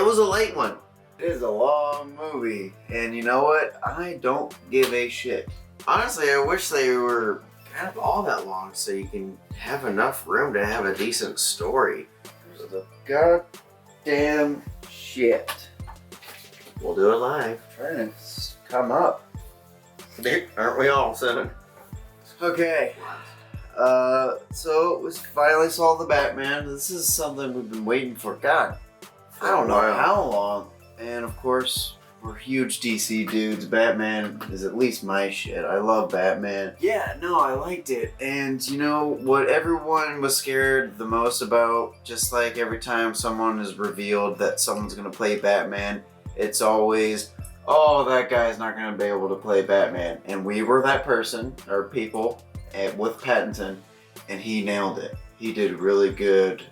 was a late one. It is a long movie, and you know what? I don't give a shit. Honestly, I wish they were kind of all that long so you can have enough room to have a decent story. There's a goddamn shit. We'll do it live. Trying to come up. Aren't we all, Seven? Okay. So we finally saw the Batman. This is something we've been waiting for. God, I don't know how long. And of course, we're huge DC dudes. Batman is at least my shit. I love Batman. Yeah, no, I liked it. And you know what everyone was scared the most about? Just like every time someone is revealed that someone's gonna play Batman, it's always, oh, that guy's not gonna be able to play Batman. And we were that person, or people, with Pattinson, and he nailed it. He did really good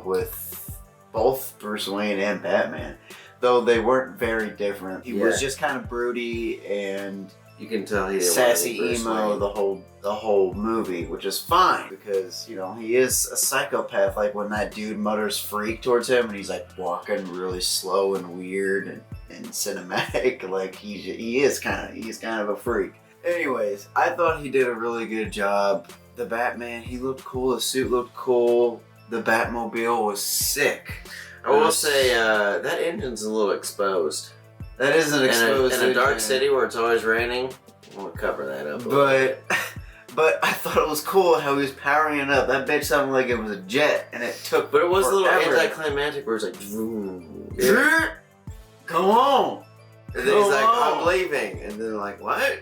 with both Bruce Wayne and Batman, though they weren't very different. He was just kind of broody and you can tell he sassy emo the whole movie, which is fine because, you know, he is a psychopath. Like when that dude mutters freak towards him and he's like walking really slow and weird and cinematic, like he's kind of a freak. Anyways, I thought he did a really good job. The Batman, he looked cool. The suit looked cool. The Batmobile was sick. I will say that engine's a little exposed. That is an exposed in a dark city where it's always raining. We'll cover that up. But I thought it was cool how he was powering it up. That bitch sounded like it was a jet, and it took. But it was forever. A little anticlimactic where it's like, vroom. Yeah. Come on. And then he's like, I'm leaving. And then like, what?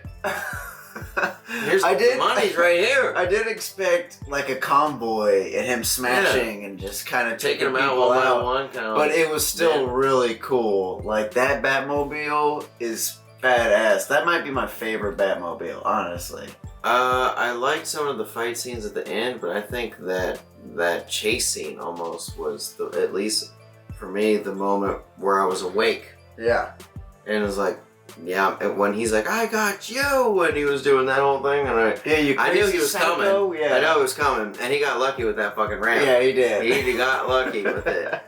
Here's money's right here. I did expect like a convoy and him smashing and just kind of taking them out one by one. But it was still really cool. Like that Batmobile is badass. That might be my favorite Batmobile, honestly. I liked some of the fight scenes at the end, but I think that chase scene almost was, at least for me, the moment where I was awake. Yeah. And it was like, yeah, and when he's like, I got you, when he was doing that whole thing, and I knew he was coming. Yeah. I know he was coming, and he got lucky with that fucking ramp. Yeah, he did. He got lucky with it.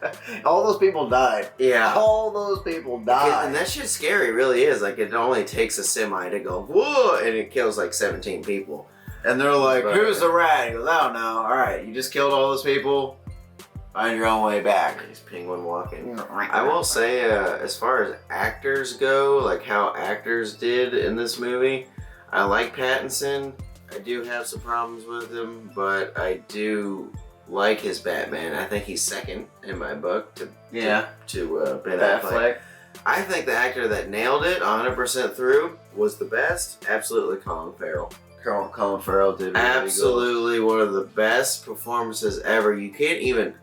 All those people died. Yeah. All those people died. And that shit's scary, really is. Like, it only takes a semi to go, whoa, and it kills like 17 people. And they're like, who's the rat? He goes, I don't know. All right, you just killed all those people. Find your own way back. He's penguin walking. I will say, as far as actors go, like how actors did in this movie, I like Pattinson. I do have some problems with him, but I do like his Batman. I think he's second in my book to Ben Affleck. I think the actor that nailed it 100% through was the best. Absolutely, Colin Farrell. Colin Farrell did really absolutely one of the best performances ever. You can't even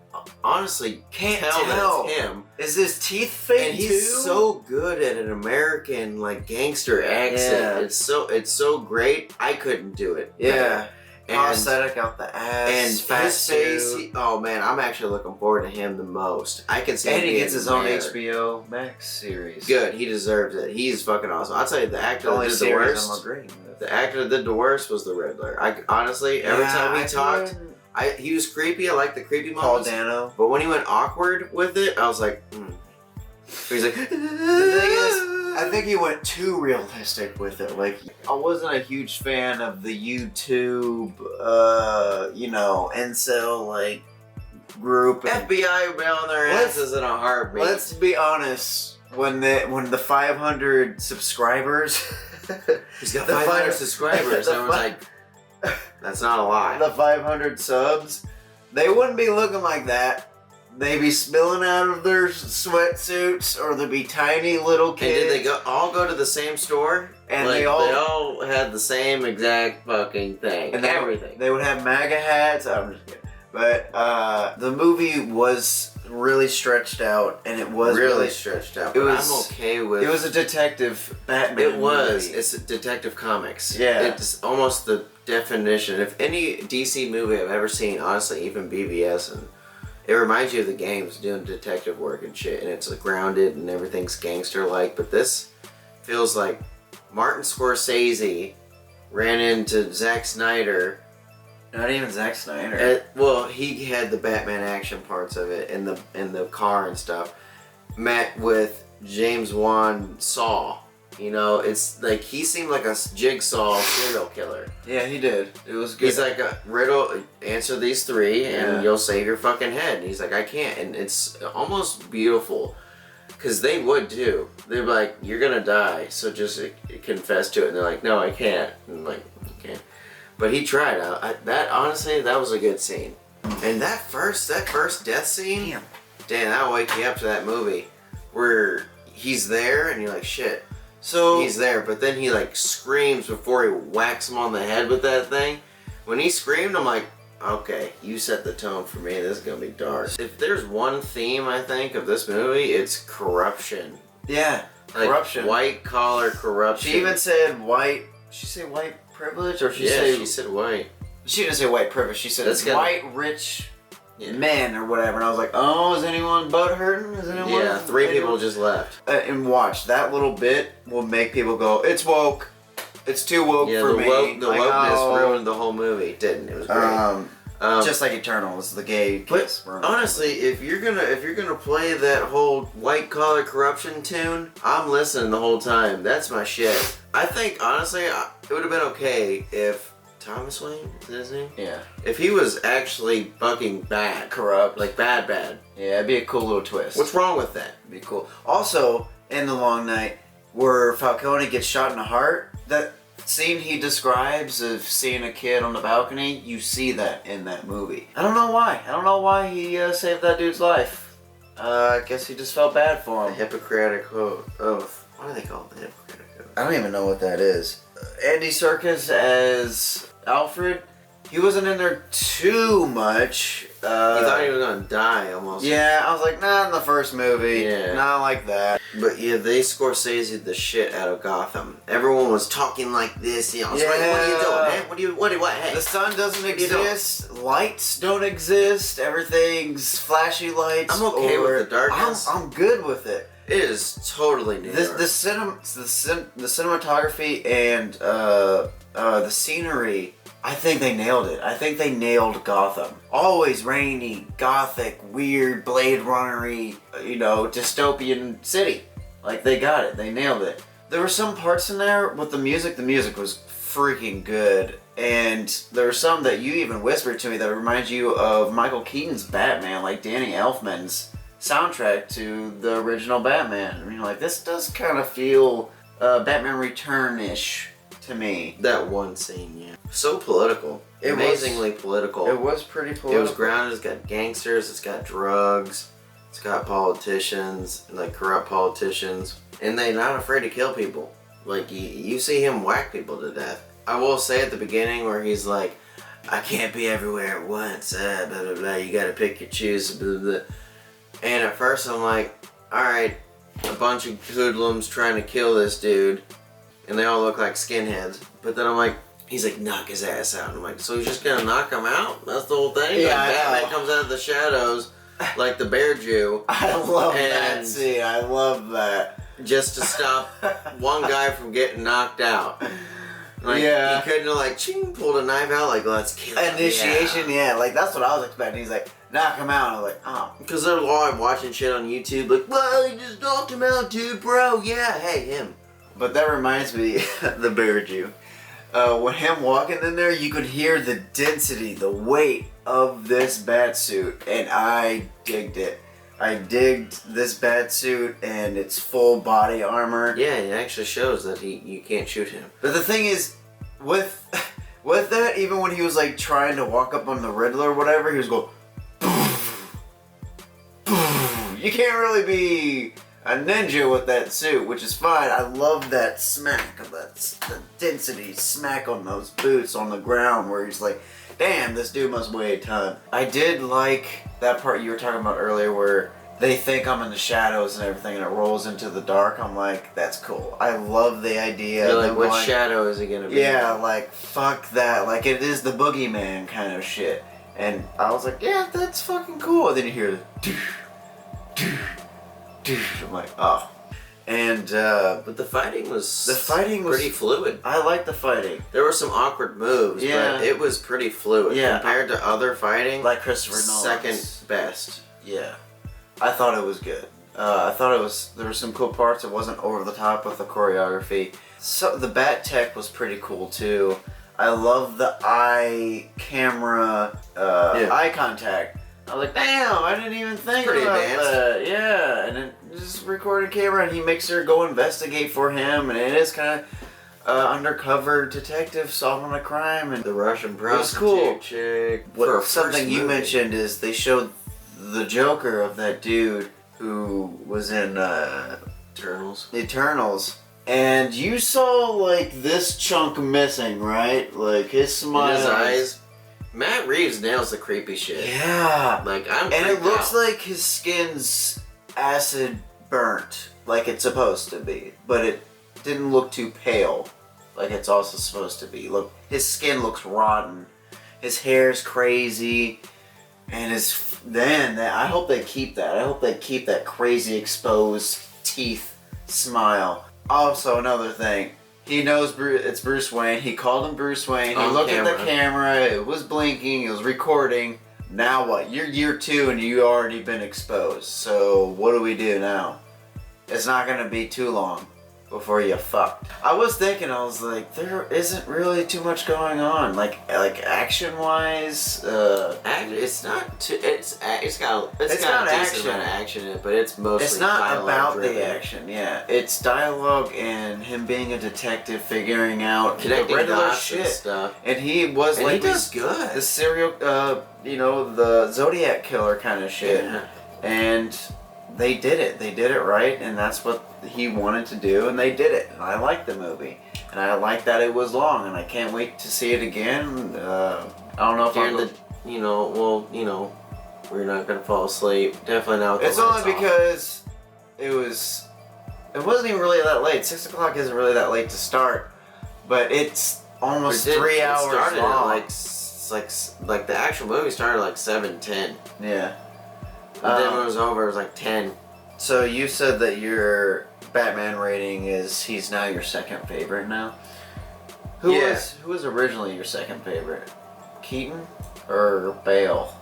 honestly tell that it's him. Is his teeth fake and he's so good at an American like gangster accent. Yeah. It's so great. I couldn't do it. Yeah. Prosthetic out the ass. And his face. Oh man, I'm actually looking forward to him the most. I can see. And he gets his own HBO Max series. Good. He deserves it. He's fucking awesome. I'll tell you, the actor that did the worst. The actor that did the worst was the Riddler. I honestly, every time he talked, he was creepy. I liked the creepy moments. Paul Dano. But when he went awkward with it, I was like, He's like, the thing is, I think he went too realistic with it. Like, I wasn't a huge fan of the YouTube, incel, like, group. FBI would be on their asses in a heartbeat. Let's be honest. When the 500 subscribers... He's got 500 subscribers. I was like, that's not a lie. The 500 subs, they wouldn't be looking like that. They'd be spilling out of their sweatsuits, or they'd be tiny little kids. And did they all go to the same store? And like, they all had the same exact fucking thing. And everything. They would have MAGA hats. I'm just kidding. But the movie was really stretched out, and it was really stretched out. But I'm okay with. It was a detective Batman. It was. Movie. It's a detective comics. Yeah. It's almost the definition. If any DC movie I've ever seen, honestly, even BVS, and it reminds you of the games, doing detective work and shit, and it's like grounded and everything's gangster-like. But this feels like Martin Scorsese ran into Zack Snyder. Not even Zack Snyder. Well, he had the Batman action parts of it in the car and stuff. met with James Wan Saw. You know, it's like he seemed like a jigsaw serial killer. Yeah, he did. It was good. He's like, riddle, answer these 3 and Yeah. you'll save your fucking head. And he's like, I can't. And it's almost beautiful. Because they would too. They're like, you're gonna die, so just confess to it. And they're like, no, I can't. And I'm like, okay. But he tried. That honestly, that was a good scene. And that first death scene, damn, that'll wake you up to that movie. Where he's there and you're like, shit. So He's there, but then he like screams before he whacks him on the head with that thing. When he screamed, I'm like, okay, you set the tone for me. This is gonna be dark. If there's one theme I think of this movie, it's corruption. yeah, Like, corruption. white collar corruption. She even said white. She say white privilege, or she she said white. She didn't say white privilege. She said That's gotta- white rich Yeah. men or whatever. And I was like, oh, is anyone butt hurting? Is anyone? Yeah, 3 people just left. And watch that little bit will make people go, it's woke. It's too woke Yeah, for the me. wokeness ruined the whole movie. It didn't. It was great. Just like Eternals, the gay kiss. Honestly, if you're gonna play that whole white collar corruption tune, I'm listening the whole time. That's my shit. I think honestly, it would have been okay if Thomas Wayne, is that his name? Yeah. If he was actually fucking bad, Corrupt. like bad. Yeah, it'd be a cool little twist. What's wrong with that? It'd be cool. Also, in The Long Night, where Falcone gets shot in the heart, that scene he describes of seeing a kid on the balcony, you see that in that movie. I don't know why. I don't know why he saved that dude's life. I guess he just felt bad for The him. Hippocratic Oath. What do they call it? The Hippocratic Oath. I don't even know what that is. Andy Serkis as Alfred, he wasn't in there too much. He thought he was gonna die almost. Yeah, I was like, not in the first movie. Yeah. Not like that. But yeah, they Scorsese the shit out of Gotham. Everyone was talking like this. You know, what are you doing, man? What? Hey. The sun doesn't you doing? exist. Lights don't exist. Everything's flashy lights. I'm okay with the darkness. I'm good with it. It is totally New York. The cinematography and the scenery, I think they nailed it. I think they nailed Gotham. Always rainy, gothic, weird, Blade Runner-y, dystopian city. Like, they got it. They nailed it. There were some parts in there with the music. The music was freaking good. And there were some that you even whispered to me that remind you of Michael Keaton's Batman, like Danny Elfman's soundtrack to the original Batman. I mean, like, this does kind of feel Batman Return-ish to me. That one scene, yeah. So political. Amazingly political. It was pretty political. It was grounded. It's got gangsters. It's got drugs. It's got politicians, like corrupt politicians. And they're not afraid to kill people. Like, you see him whack people to death. I will say at the beginning where he's like, I can't be everywhere at once. Blah, blah, blah. You gotta pick your choose. Blah, blah. And at first I'm like, alright, a bunch of hoodlums trying to kill this dude. And they all look like skinheads. But then I'm like, he's like, knock his ass out. And I'm like, so he's just gonna knock him out? That's the whole thing? Yeah, like, I Batman know. comes out of the shadows like the Bear Jew. I love that And- scene. I love that. Just to stop one guy from getting knocked out. Like, Yeah. he couldn't have like, ching, pulled a knife out, like, let's kill him. Initiation, yeah. Like, that's what I was expecting. He's like, knock him out. I was like, oh. Because they're all watching shit on YouTube, like, well, he just knocked him out, dude, bro. Yeah, hey, him. But that reminds me, the Bear Jew. When him walking in there, you could hear the density, the weight of this bat suit, and I digged it. I digged this bat suit and its full body armor. Yeah, it actually shows that you can't shoot him. But the thing is, with that, even when he was like trying to walk up on the Riddler or whatever, he was going, you can't really be a ninja with that suit, which is fine. I love that smack of the density smack on those boots on the ground where he's like, damn, this dude must weigh a ton. I did like that part you were talking about earlier where they think I'm in the shadows and everything and it rolls into the dark. I'm like, that's cool. I love the idea. You're like, of what shadow is he gonna be? Yeah, like, fuck that. Like, it is the boogeyman kind of shit. And I was like, yeah, that's fucking cool. And then you hear the I'm like, oh. And But the fighting was pretty fluid. I like the fighting. There were some awkward moves, Yeah. but it was pretty fluid. Yeah. Compared to other fighting, Like Christopher Nolan's. second best. Yeah. I thought it was good. I thought there were some cool parts. It wasn't over the top with the choreography. So the bat tech was pretty cool too. I love the eye contact. I was like, damn, I didn't even think Pretty about advanced. that. Yeah, and then just recorded camera, and he makes her go investigate for him, and it is kind of undercover detective solving a crime, and The Russian prostitute cool. chick. For a Something first you movie. mentioned is they showed the Joker of that dude who was in Eternals. Eternals, and you saw like this chunk missing, right? Like his smile, In his eyes. Matt Reeves nails the creepy shit. Yeah, Like, I'm and it creeped looks out. like his skin's acid burnt, like it's supposed to be, but it didn't look too pale, like it's also supposed to be. Look, his skin looks rotten. His hair's crazy, and I hope they keep that. I hope they keep that crazy exposed teeth smile. Also, another thing, he knows it's Bruce Wayne. He called him Bruce Wayne. He On looked at camera. the camera. It was blinking. It was recording. Now what? You're year 2 and you already been exposed. So what do we do now? It's not gonna be too long before you fucked. I was thinking, I was like, there isn't really too much going on, like action wise. It's not too. It's got It's got not a decent action. amount of action in it, but it's mostly. It's not dialogue about driven. the action, yeah. It's dialogue and him being a detective, figuring out Connecting the regular dots and shit. stuff. And he was And like he does good. the serial, the Zodiac killer kind of shit. Yeah. And they did it. They did it right, and that's what he wanted to do, and they did it. And I like the movie, and I like that it was long, and I can't wait to see it again. I don't know if During I'm. we're not gonna fall asleep. Definitely not. With the It's only lights off. because it wasn't even really that late. 6 o'clock isn't really that late to start, but it's almost 3 hours It started long. at like the actual movie started at like 7:10. Yeah. And then when it was over, it was like 10. So you said that your Batman rating is he's now your second favorite now. Who Yeah. was originally your second favorite? Keaton or Bale?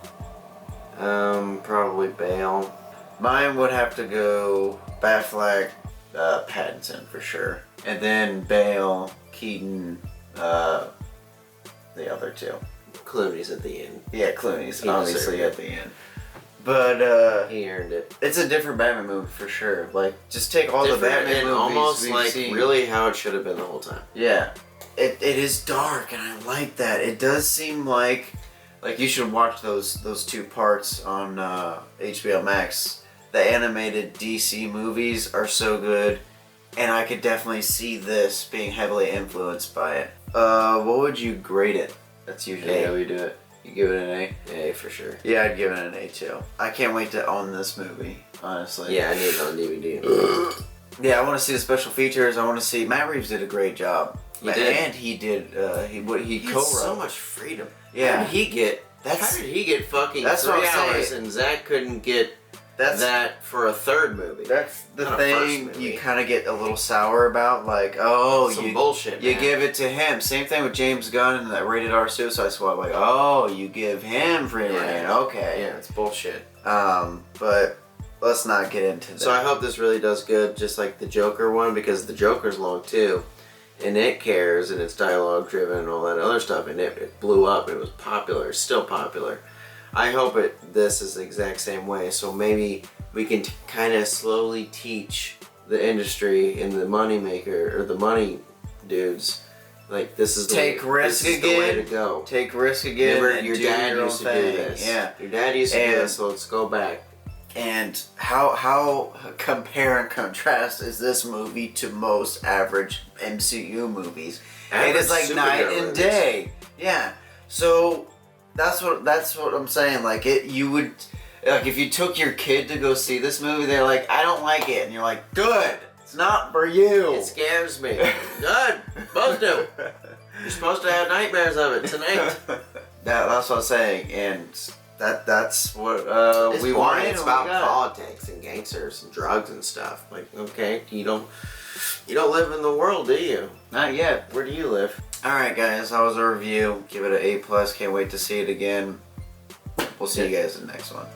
Probably Bale. Mine would have to go Batfleck, Pattinson for sure, and then Bale, Keaton, the other two. Clooney's at the end. Yeah, Clooney's He obviously deserved at the end. But He earned it. it's a different Batman movie for sure. Like, just take all the Different Batman and movies almost we've like seen. really how it should have been the whole time. Yeah. It is dark, and I like that. It does seem like you should watch those two parts on HBO Max. The animated DC movies are so good, and I could definitely see this being heavily influenced by it. What would you grade it? That's usually A. how we do it. You give it an A? Yeah, for sure. Yeah, I'd give it an A too. I can't wait to own this movie, honestly. Yeah, I need it on DVD. Yeah, I want to see the special features. I want to see. Matt Reeves did a great job. He did. And he did. He He had co-wrote. so much freedom. Yeah. How did he get? That's- how did he get fucking that's 3 what I'm hours saying. and Zach couldn't get that for a third movie? That's the Not a first thing movie. you kind of get a little sour about. Like, Some you bullshit. you man. give it to him. Same thing with James Gunn and that Rated R Suicide Squad. Like, oh, you give him free Yeah. reign. Okay. Yeah, it's bullshit. But let's not get into that. So I hope this really does good, just like the Joker one, because the Joker's long too, and it cares and it's dialogue driven and all that other stuff, and it blew up. It was popular. It's still popular. I hope this is the exact same way. So maybe we can kind of slowly teach the industry and the money maker or the money dudes, like this is the Take way, risk this is the way to again. go. Take risk again. Remember, and your do dad your own used to do thing. this. Yeah. Your dad used to do And- this, so let's go back. And how compare and contrast is this movie to most average MCU movies? It is like Average night superhero and movies. day. Yeah. So that's what I'm saying. Like you would like if you took your kid to go see this movie, they're like, I don't like it, and you're like, good. It's not for you. It scares me. Good. Both do. You're supposed to have nightmares of it tonight. That's what I'm saying, and that's what It's we boring. wanted. It's and we about got. politics and gangsters and drugs and stuff. Like, okay, you don't live in the world, do you? Not yet. Where do you live? Alright guys, that was a review. Give it an A+. Can't wait to see it again. We'll see you guys in the next one.